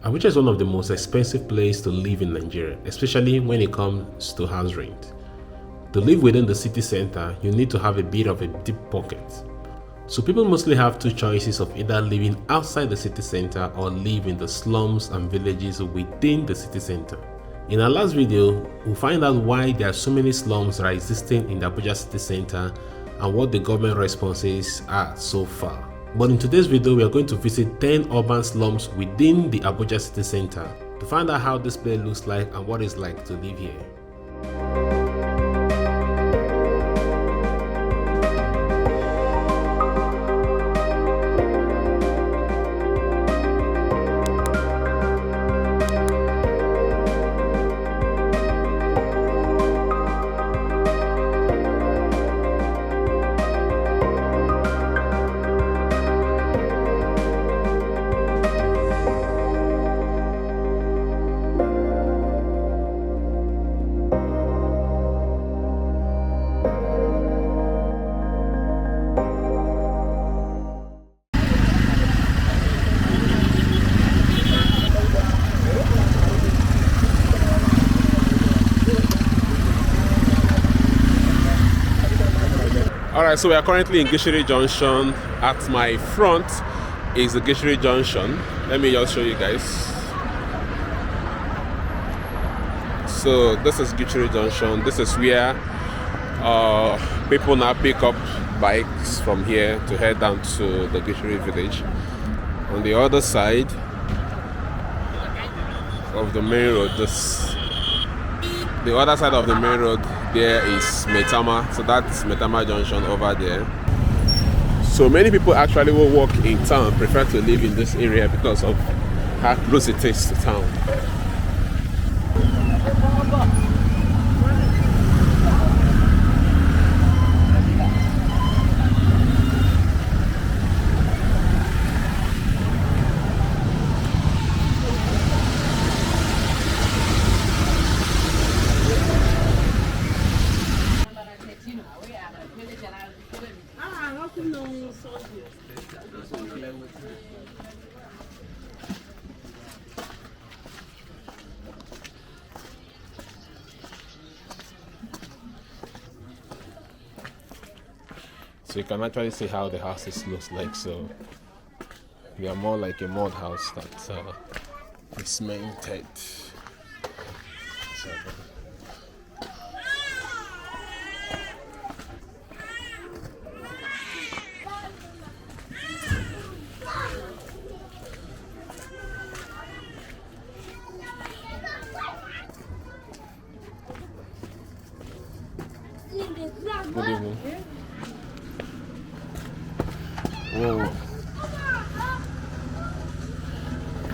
Abuja is one of the most expensive places to live in Nigeria, especially when it comes to house rent. To live within the city center, you need to have a bit of a deep pocket. So people mostly have two choices of either living outside the city center or live in the slums and villages within the city center. In our last video, we'll find out why there are so many slums that are existing in the Abuja city center and what the government responses are so far. But in today's video, we are going to visit 10 urban slums within the Abuja city center to find out how this place looks like and what it's like to live here. Alright, so we are currently in Gachi Junction. At my front is the Gachi Junction. Let me just show you guys. So this is Gachi Junction. This is where people now pick up bikes from here to head down to the Gachi Village. On the other side of the main road, the other side of the main road, there is Maitama. So that's Maitama Junction over there. So many people actually will walk in town, prefer to live in this area because of how close it is to town. So you can actually see how the houses looks like. So they are more like a mud house that is cemented. Good evening. Whoa.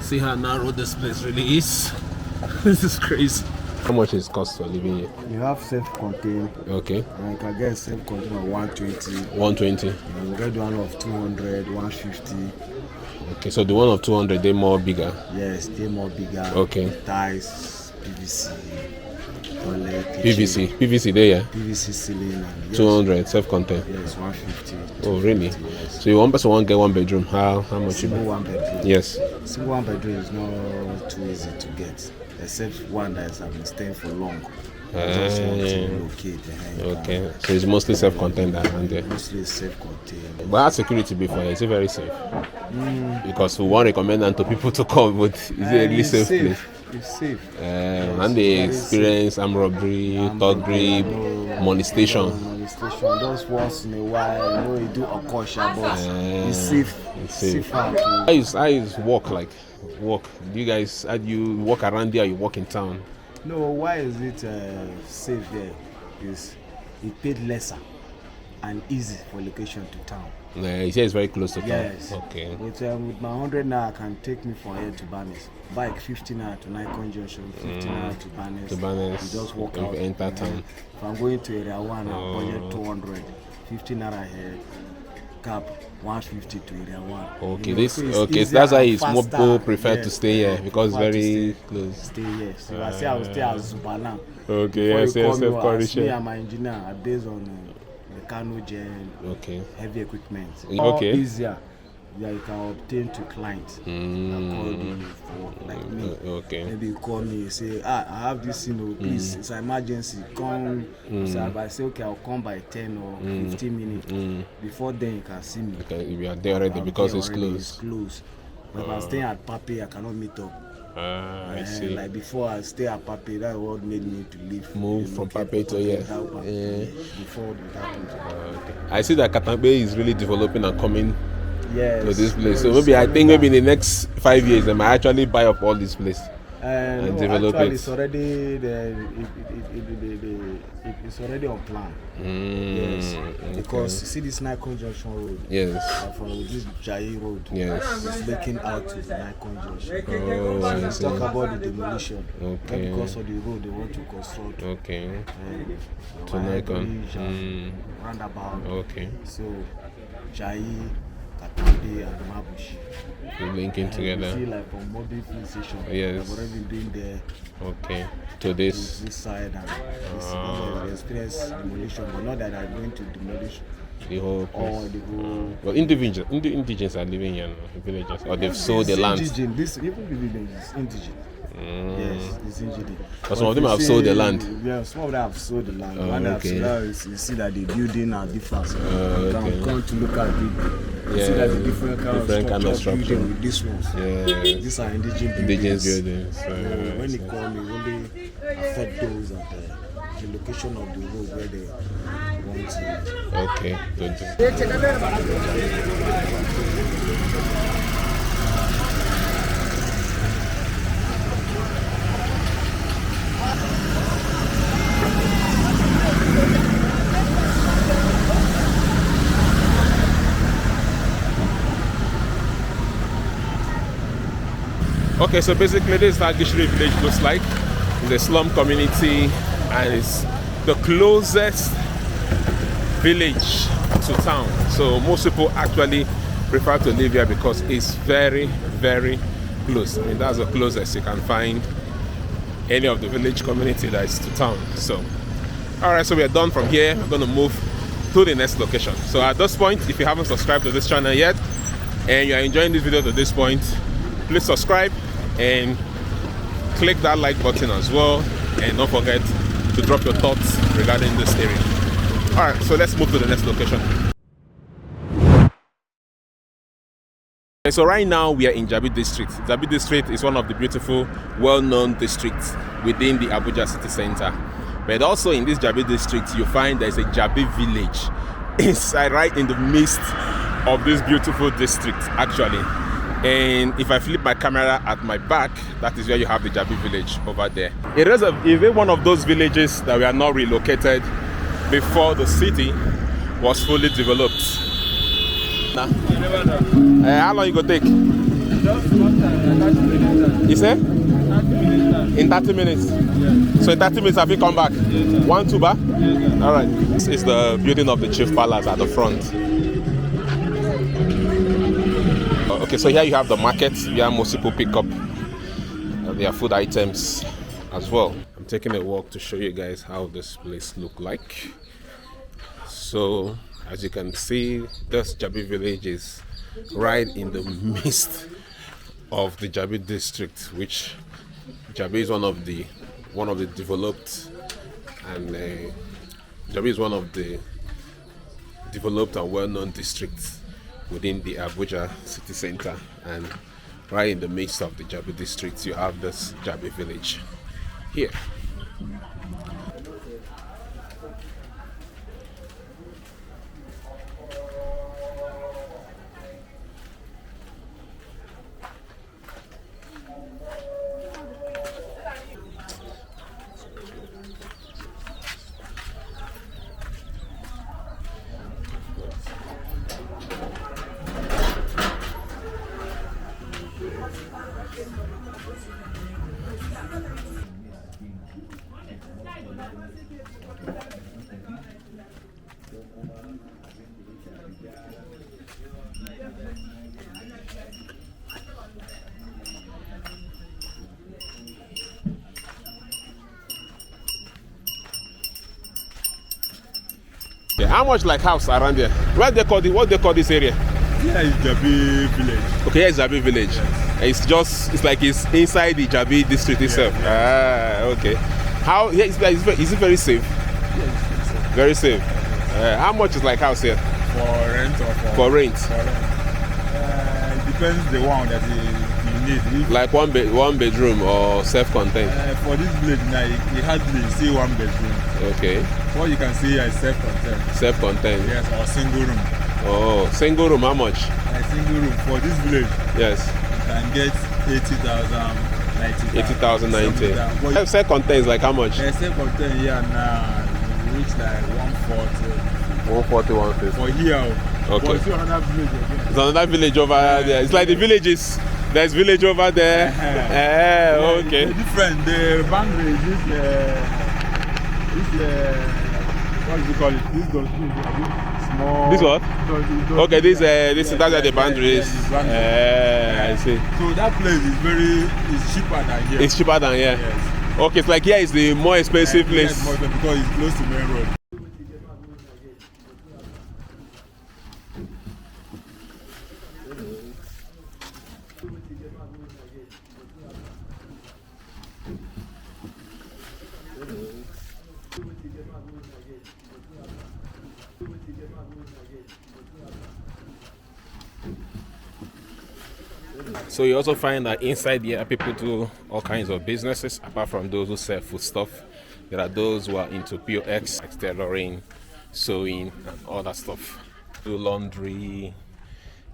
See how narrow this place really is? This is crazy. How much is cost for living here? You have self-contained. Okay. And you can get self-contained of 120. 120. And you get one of 200, 150. Okay, so the one of 200, they're more bigger. Yes, they're more bigger. Okay. Ties, PVC, toilet, PVC, PVC there, yeah. PVC ceiling. And yes, 200 self-contained. Yes, 150. Oh, really? Yes. So you one person won't get one bedroom. How much? Single one bedroom. Yes. Single one bedroom is not too easy to get, except one that has been staying for long. Just want to locate. Okay, so it's mostly self-contained around there. Mostly self-contained. But how security before? Is it very safe? Because we won't recommend them to people to come, but is it a really safe place? It's safe. Yes, and they experience armed robbery, thuggery, molestation. Molestation, just once in a while, you do a caution, but it's safe. It's safe. Safer. How is walk like? Walk? Do you guys, how do you walk around there or you walk in town? No, why is it safe there? Because it paid lesser and easy for location to town. You say it's very close to town. Yes. Okay. With my 100 naira can take me from here to Banis. Bike 50 naira to Nikon Junction, 50 naira to Banis. To Banis. You just walk you out. Enter town. If I'm going to area 1, I'll budget 200, 50 naira here. Cap 150 to area 1. Okay, you know, so that's why it's more people prefer to stay here because it's very close. Stay here. So I say I will stay at Zuba now. Okay, yes, yes, of course. Me and my engineer are based on the Kano gen, okay, heavy equipment. Okay. Easier. Yeah, you can obtain to clients that call you for, like me. Okay. Maybe you call me, say, I have this, please, it's an emergency, come. So I say, okay, I'll come by 10 or 15 minutes. Before then, you can see me. Okay, if you are there already because it's closed. It's closed. But if I'm staying at Pape, I cannot meet up. I see. Like before I stay at Pape, that's what made me to leave. Move from Pape to here. Before that happened. Okay. I see that Katambe is really developing and coming to this place. So maybe I think maybe in the next 5 years I might actually buy up all this place and develop actually it. It's already it's already on plan. Yes, because you see this Gachi Junction road. Yes. From this Jai road. Yes. It's making out to the Gachi Junction. Oh, so let's talk about the demolition. Okay. Because of the road they want to construct. Okay. To Nikon. Roundabout. Okay. So Jai, Katambe and Mabuchi. We're linking together. You see, like from Mabuchi Village, yes. I've already been there. Okay. To this side and this experience demolition, but not that I'm going to demolish the whole place. Or the whole. Well, indigenous are living here, villages, or they've sold the land. This even the village is indigenous. Yes, it's indigenous. But some of them have sold the land. Yeah, some of them have sold the land. One have sold, you see that the building are different. Come to look at it. You see that the different kind of structure with this ones. Yeah. These are indigenous buildings. When they come, it only affect those at the location of the road where they want to. Okay. Okay, so basically this is how Gachi Village looks like. It's a slum community and it's the closest village to town. So most people actually prefer to live here because it's very, very close. I mean, that's the closest you can find any of the village community that is to town. So, alright, so we are done from here. We're going to move to the next location. So at this point, if you haven't subscribed to this channel yet and you are enjoying this video to this point, please subscribe and click that like button as well, and don't forget to drop your thoughts regarding this area. All right, so let's move to the next location. Okay, so right now we are in Jabi district. Jabi district is one of the beautiful, well-known districts within the Abuja city center. But also in this Jabi district, you find there's a Jabi Village inside, right in the midst of this beautiful district actually. And if I flip my camera at my back, that is where you have the Jabi Village over there. It is one of those villages that were not relocated before the city was fully developed. How long you go take? You say? In 30 minutes? Yeah. So in 30 minutes have you come back? Yes, 1, 2 bar? Yes, alright. This is the building of the Chief Palace at the front. Okay, so here you have the market where most people pick up their food items as well. I'm taking a walk to show you guys how this place look like. So as you can see, this Jabi Village is right in the midst of the Jabi district, which Jabi is one of the developed, and Jabi is one of the developed and well-known districts within the Abuja city center. And right in the midst of the Jabi district, you have this Jabi Village here. Yeah, how much like house around here? What they call this area? Here is Jabi Village. Okay, here is Jabi Village. Yes. It's like it's inside the Jabi district itself. Yeah. Okay. How? Yeah, is it very safe? Yes. Very safe. How much is like house here? For rent or for rent? For rent. Depends the one that you need. Like one bedroom or self-contained? For this village now, you hardly see one bedroom. Okay. What you can see is self-contained. Self-contained? Yes, or single room. Oh, single room, how much? A single room for this village. Yes. You can get 80,000, 80,000, 90,000. Self-contained is like how much? Self-contained here now, you reach like 140. 140, 150. For here. Okay. But see another village again. There's another village over there. It's like the villages. There's village over there. Okay. It's different. The boundary is what do you call it? This does small. This what? Okay, this that's where the boundaries. I see. So that place is cheaper than here. It's cheaper than here. Yes. Okay, it's like here is the more expensive place. Yes, because it's close to main road. So you also find that inside here people do all kinds of businesses apart from those who sell food stuff. There are those who are into POX, like tailoring, sewing, and all that stuff. Do laundry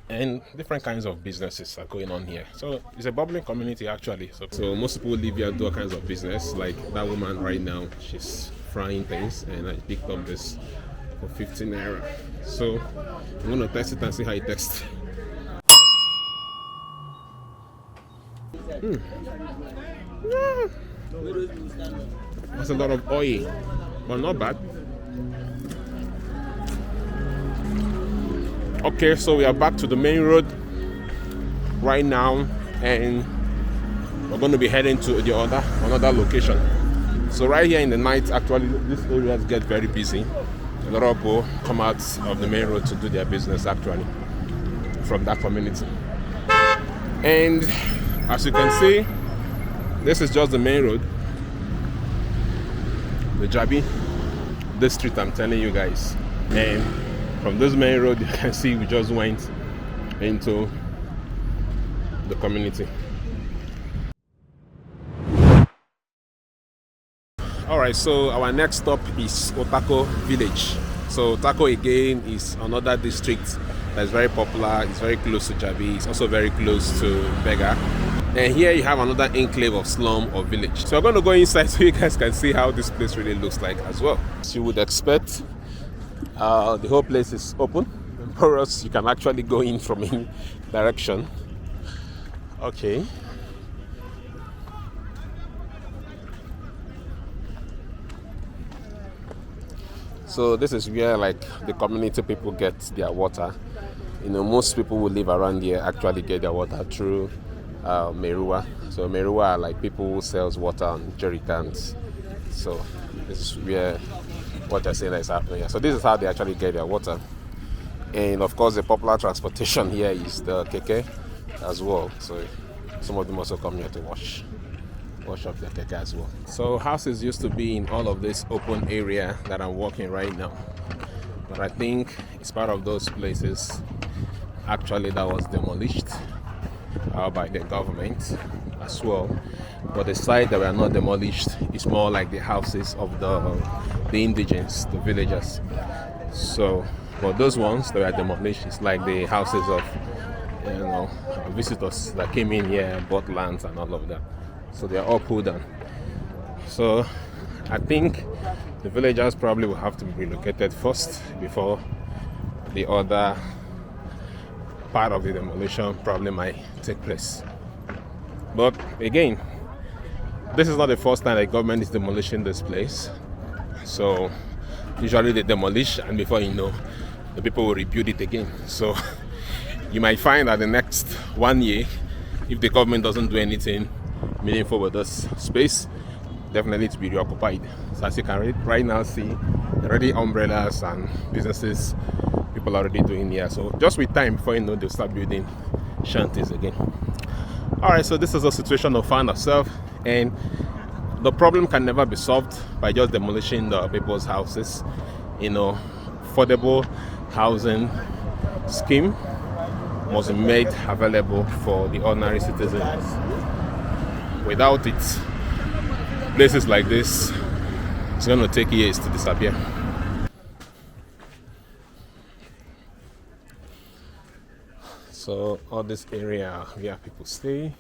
and different kinds of businesses are going on here. So it's a bubbling community actually. So most people live here, do all kinds of business. Like that woman right now, she's frying things, and I picked up this for 15 naira. So I'm gonna test it and see how it tastes. That's a lot of oil, but not bad. Okay, so we are back to the main road right now, and we're going to be heading to another location. So right here in the night, actually, this area gets very busy. A lot of people come out of the main road to do their business actually from that community. And as you can see, this is just the main road, the Jabi district, I'm telling you guys. And from this main road, you can see we just went into the community. Alright, so our next stop is Ojoko Village. So Utako again is another district that's very popular. It's very close to Jabi. It's also very close to Bega. And here you have another enclave of slum or village. So I'm going to go inside so you guys can see how this place really looks like as well. As you would expect, the whole place is open. For us, you can actually go in from any direction. Okay. So this is where like the community people get their water. You know, most people who live around here actually get their water through Merua. So Merua are like people who sells water on jerry cans. So this is where what they're saying is happening here. So this is how they actually get their water. And of course the popular transportation here is the keke as well. So some of them also come here to wash up their keke as well. So houses used to be in all of this open area that I'm walking right now. But I think it's part of those places actually that was demolished by the government as well. But the side that were not demolished is more like the houses of the indigens, the villagers. So for those ones that were demolished, it's like the houses of visitors that came in here, bought lands and all of that. So they are all pulled down. So I think the villagers probably will have to be relocated first before the other part of the demolition probably might take place. But again, this is not the first time the government is demolishing this place. So usually they demolish, and before you know, the people will rebuild it again. So you might find that the next 1 year, if the government doesn't do anything meaningful with this space, definitely to be reoccupied. So as you can right now see, already umbrellas and businesses, people people are already doing here. So just with time, before you know, they'll start building shanties again. All right, so this is a situation we found ourselves, and the problem can never be solved by just demolishing the people's houses. You know, affordable housing scheme must be made available for the ordinary citizens. Without it, places like this, it's going to take years to disappear. So all this area where people stay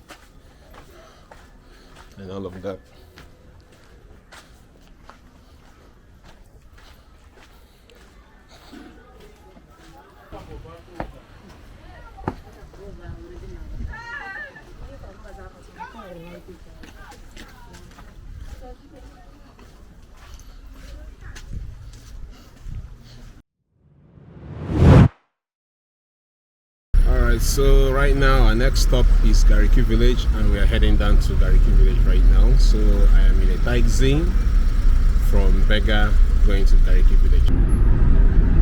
and all of that. So right now our next stop is Garki Village, and we are heading down to Garki Village right now. So I am in a taxi from Bega going to Garki Village.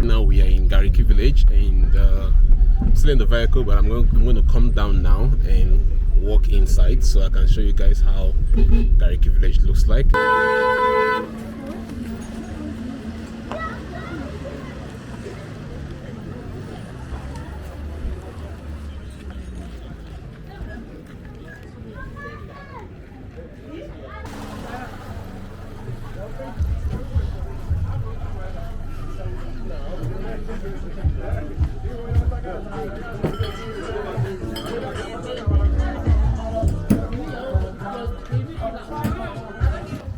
Now we are in Garki Village, and I'm still in the vehicle, but I'm going to come down now and walk inside so I can show you guys how Garki Village looks like.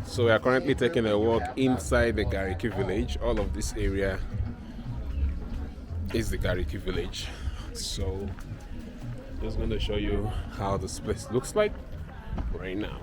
So we are currently taking a walk inside the Garki Village. All of this area is the Garki Village. So just going to show you how this place looks like right now.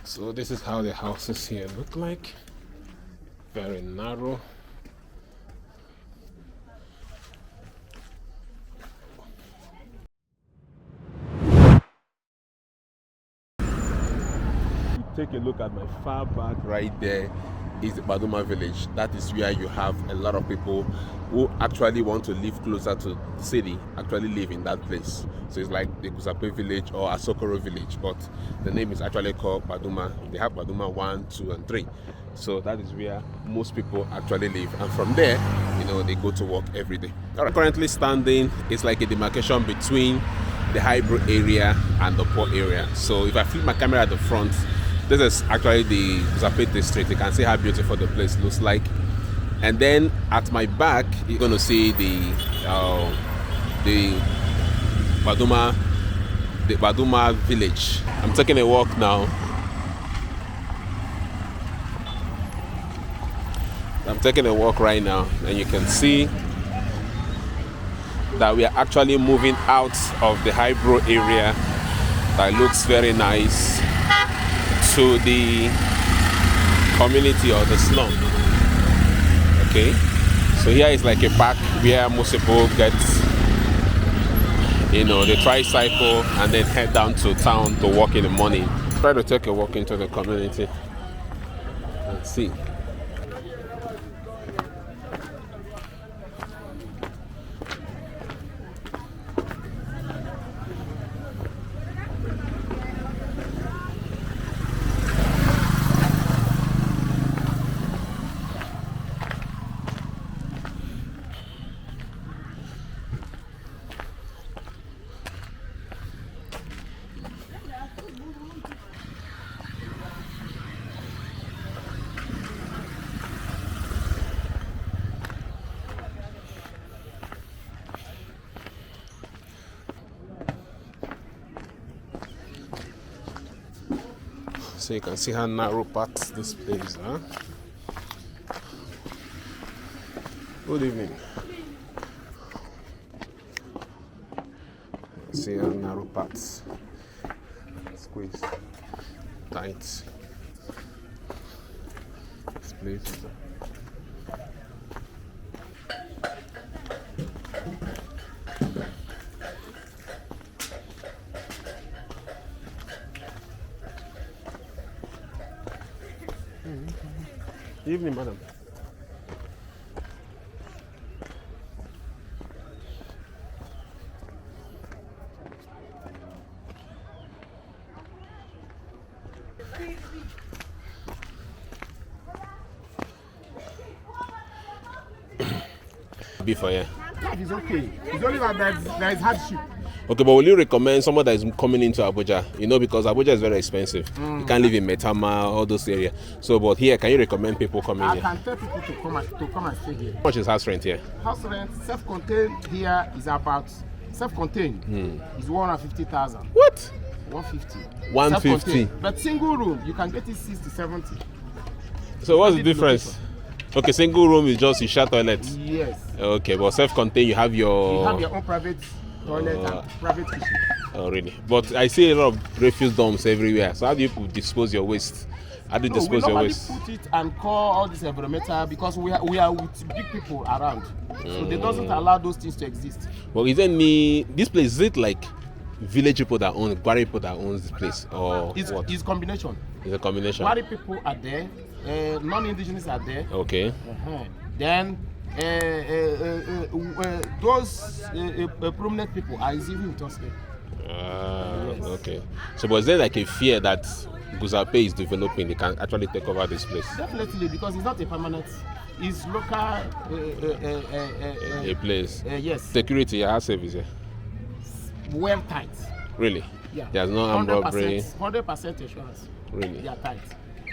So this is how the houses here look like. Very narrow. Take a look at my far back right there is the Padoma Village. That is where you have a lot of people who actually want to live closer to the city, actually live in that place. So it's like the Mapape Village or Asokoro Village, but the name is actually called Kpaduma. They have Kpaduma 1, 2, and 3. So that is where most people actually live, and from there, you know, they go to work every day. Currently standing is like a demarcation between the hybrid area and the poor area. So if I flip my camera at the front, this is actually the Mapape district. You can see how beautiful the place looks like. And then at my back, you're going to see the Padoma Village. I'm taking a walk now. I'm taking a walk right now, and you can see that we are actually moving out of the highbrow area that looks very nice to the community or the slum. Okay, so here is like a park where most people get, you know, they tricycle and then head down to town to walk in the morning. Try to take a walk into the community and see. So you can see how narrow packed this place, huh? Good evening. See how narrow packed, squeeze, tight. This place. Good evening, madam. Before, yeah. It's okay. It's only that there is hardship. Okay, but will you recommend someone that is coming into Abuja? You know, because Abuja is very expensive. You can't live in Metama, all those areas. So, but here, can you recommend people coming here? I can tell people to come and stay here. How much is house rent here? House rent, self-contained here is about, self-contained is 150,000. What? 150. 150. But single room, you can get it 60, 70. So what's the difference? Okay, single room is just you share toilet. Yes. Okay, but self-contained, you have your own private toilet and private kitchen. Oh, really? But I see a lot of refuse dumps everywhere. So how do you dispose your waste? How do you dispose your waste? We normally put it and call all this environmental because we are with big people around. So they doesn't allow those things to exist. Well, is there any, this place, is it like village people that own, Gwari people that owns this place? Or what? It's combination. It's a combination. Gwari people are there, non-indigenous are there. Okay. Then those prominent people are even with us there. Yes. Okay. So was there like a fear that Guzape is developing, they can actually take over this place? Definitely, because it's not a permanent, it's local a place. Yes. Security, how safe is it? Well tight. Really? Yeah. There's no armed robbery. 100% assurance. Really? They are tight.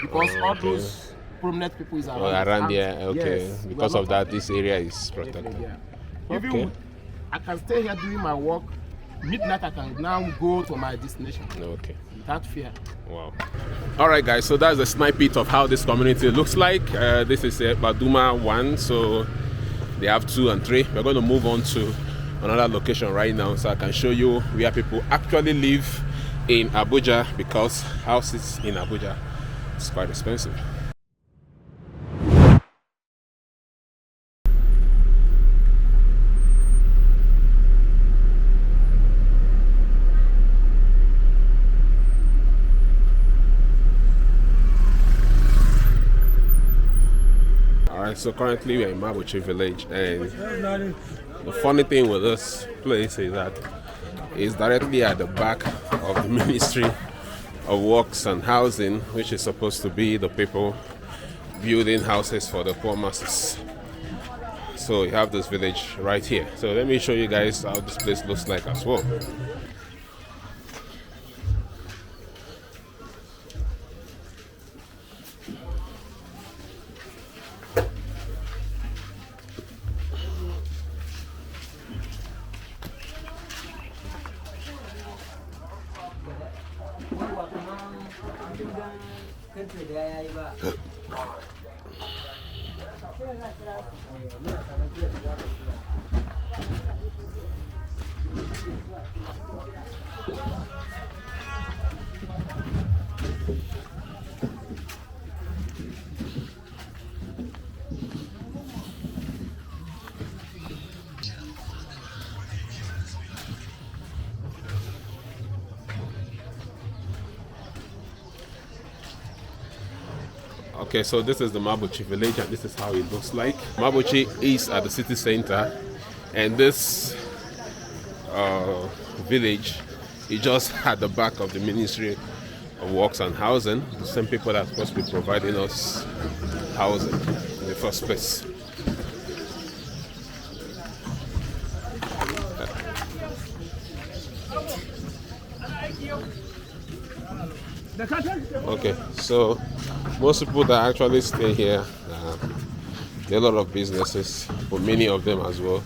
Because all those prominent people is around. Oh, around here, okay. Yes. Because of that, this area is protected. Yeah. Okay. Even I can stay here doing my work. Midnight, I can now go to my destination. Okay. Without fear. Wow. All right, guys. So that's a snippet of how this community looks like. This is Padoma 1. So they have 2 and 3. We're going to move on to another location right now, so I can show you where people actually live in Abuja, because houses in Abuja is quite expensive. Alright, so currently we're in Mabuchi Village, and the funny thing with this place is that it's directly at the back of the Ministry of Works and Housing, which is supposed to be the people building houses for the poor masses. So you have this village right here. So let me show you guys how this place looks like as well. Okay, so this is the Mabuchi Village and this is how it looks like. Mabuchi is at the city center, and this village is just at the back of the Ministry of Works and Housing, the same people that are supposed to be providing us housing in the first place. Okay, so most people that actually stay here, there are a lot of businesses, but many of them as well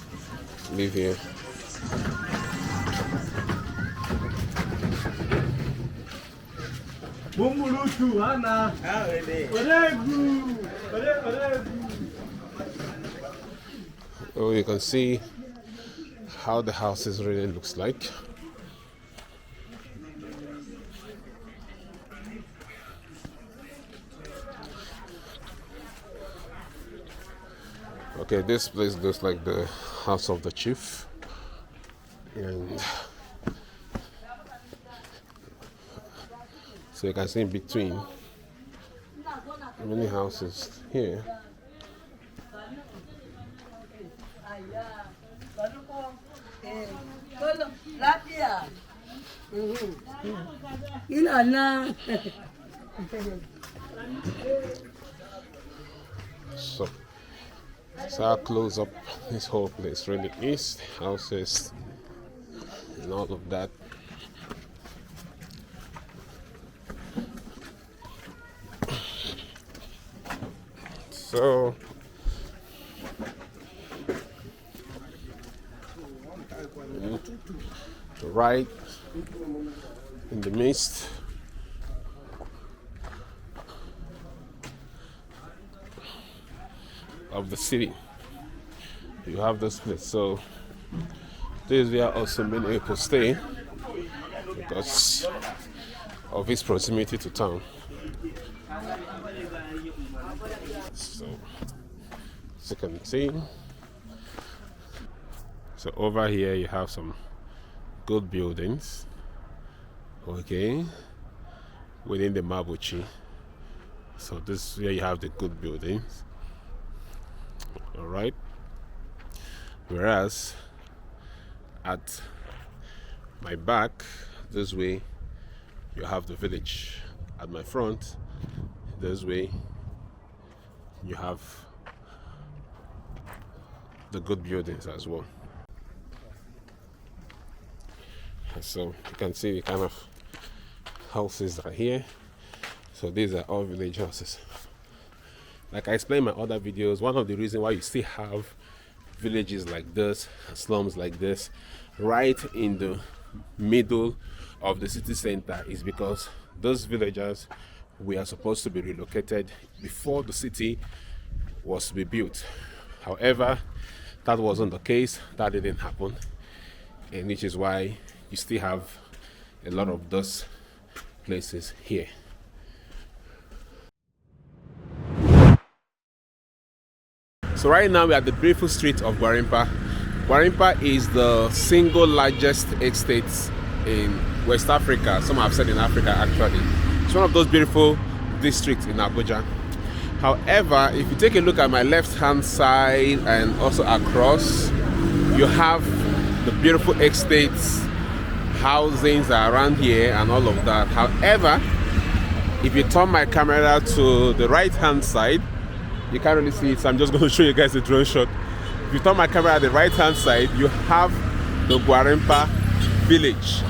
live here. Oh, you can see how the houses really looks like. Okay, this place looks like the house of the chief, and so you can see in between many houses here. So I'll close up this whole place really is, houses and all of that. So right in the midst of the city, you have this place. So this is where also many people stay because of its proximity to town. So as you can see, so over here you have some good buildings, okay, within the Mabuchi. So this is where you have the good buildings. All right, whereas at my back this way you have the village. At my front this way you have the good buildings as well. So you can see the kind of houses that are here. So these are all village houses. Like I explained in my other videos, one of the reasons why you still have villages like this, slums like this, right in the middle of the city center is because those villagers were supposed to be relocated before the city was to be built. However, that wasn't the case, that didn't happen, and which is why you still have a lot of those places here. So right now we are at the beautiful street of Gwarinpa. Gwarinpa is the single largest estate in West Africa. Some have said in Africa actually. It's one of those beautiful districts in Abuja. However, if you take a look at my left hand side and also across, you have the beautiful estates, housings around here and all of that. However, if you turn my camera to the right hand side, you can't really see it, so I'm just going to show you guys a drone shot. If you turn my camera at the right hand side, you have the Gwarinpa Village,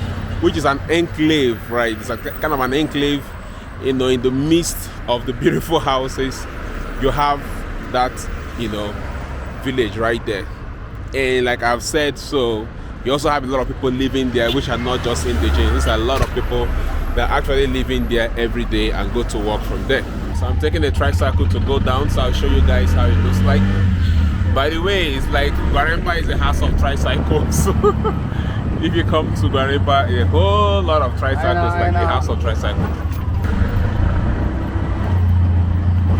which is an enclave, right? It's a kind of an enclave, you know, in the midst of the beautiful houses. You have that, you know, village right there. And like I've said, so you also have a lot of people living there, which are not just indigenous. There's a lot of people that are actually living there every day and go to work from there. So I'm taking a tricycle to go down, so I'll show you guys how it looks like. By the way, it's like Gwarinpa is a house of tricycles. If you come to Gwarinpa, a whole lot of tricycles, like the house of tricycles.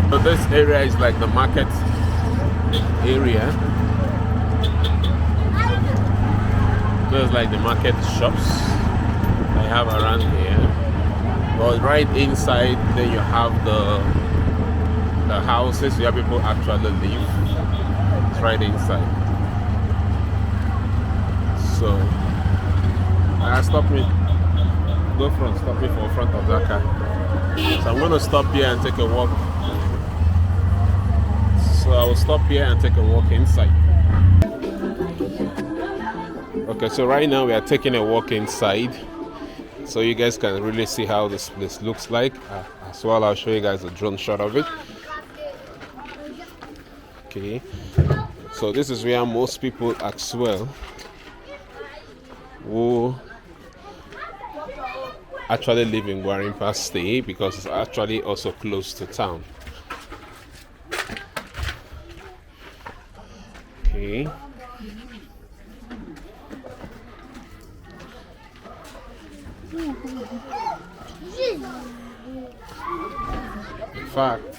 So this area is like the market area. There's like the market shops I have around here. But right inside, then you have the houses where people actually live. It's right inside. So stop me. Go front. Stop me for front of that car. So I'm going to stop here and take a walk. So I will stop here and take a walk inside. Okay, so right now we are taking a walk inside, so you guys can really see how this place looks like. As well, I'll show you guys a drone shot of it. Okay, so this is where most people as well who actually live in Gwarinpa stay, because it's actually also close to town. Okay. In fact,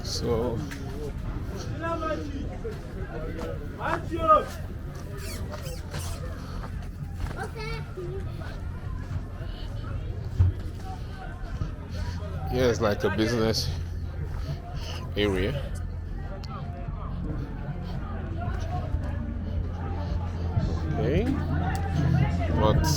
so yeah, it's like a business area. Okay, but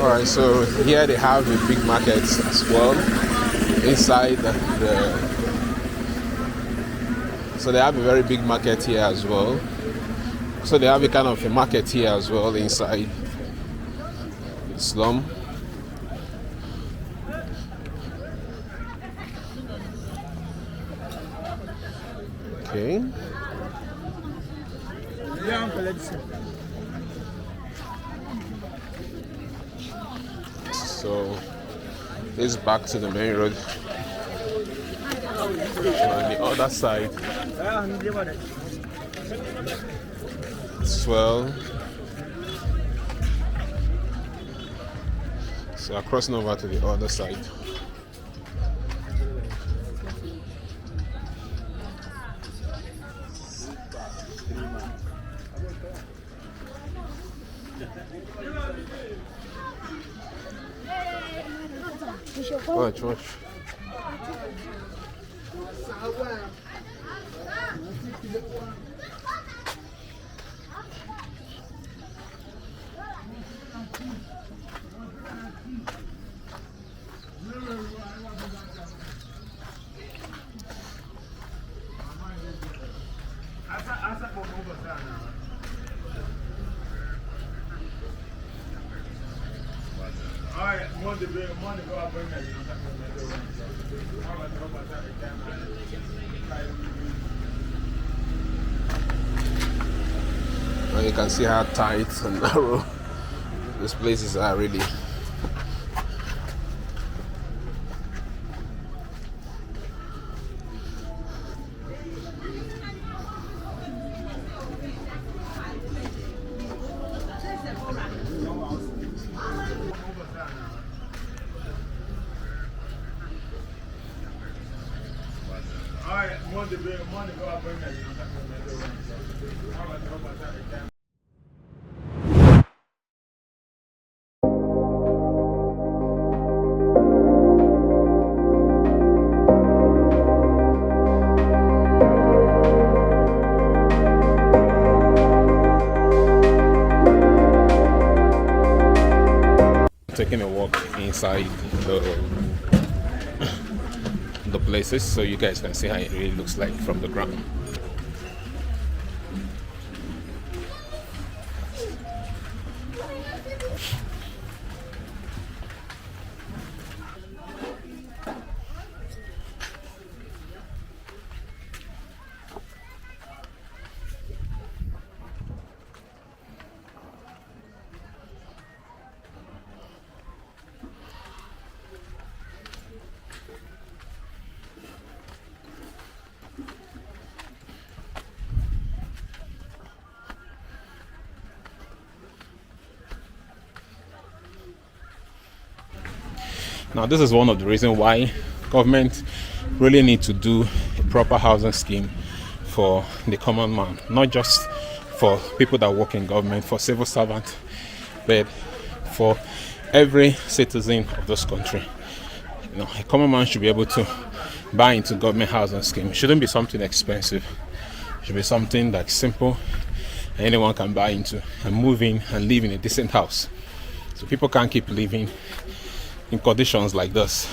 alright, so here they have a big market as well inside so they have a very big market here as well. So they have a kind of a market here as well inside the slum. Okay. So this is back to the main road. On the other side, swell. So I'm crossing over to the other side. Watch. Now you can see how tight and narrow these places are really. Taking a walk inside the places so you guys can see how it really looks like from the ground. Now this is one of the reasons why government really need to do a proper housing scheme for the common man, not just for people that work in government, for civil servants, but for every citizen of this country. You know, a common man should be able to buy into government housing scheme. It shouldn't be something expensive. It should be something that's simple and anyone can buy into and move in and live in a decent house. So people can't keep living in conditions like this.